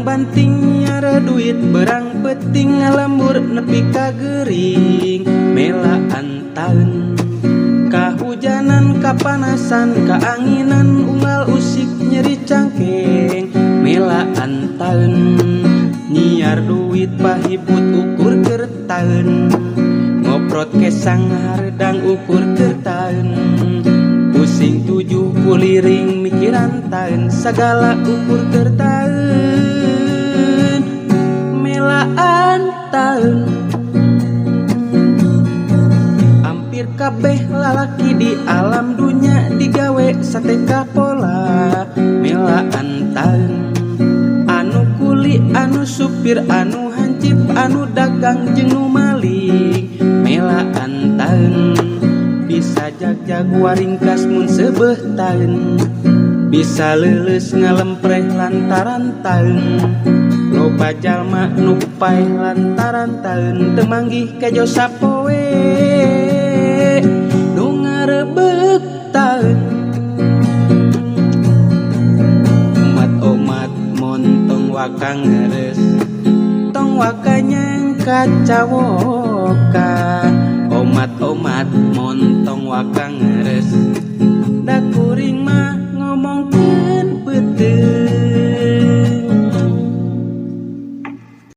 banting nyara duit berang peting ngalembur nepi ka gering melaan taun kahujanan kapanasan kaanginan unggal usik nyeri cangkeng melaan taun nyiar duit pahibut ukur keur taun ngoprot kesang hardang ukur keur taun pusing tujuh kuliring mikiran taun sagala ukur keur taun melaan taun hampir kabeh lalaki di alam dunya digawe sateka pola melaan taun anu kuli anu supir anu hancip anu dagang jeung nu maling melaan taun bisa jag-jag waringkas mun seubeuh taun bisa leuleus ngalempreh lantaran taun loba jalma nu paeh lantaran taun teu manggih kejo sapoe nu ngarebeg taun umat-umat montong wakang ngeureus tong wakanyang kacawoka omat-omat montong wakang ngeureus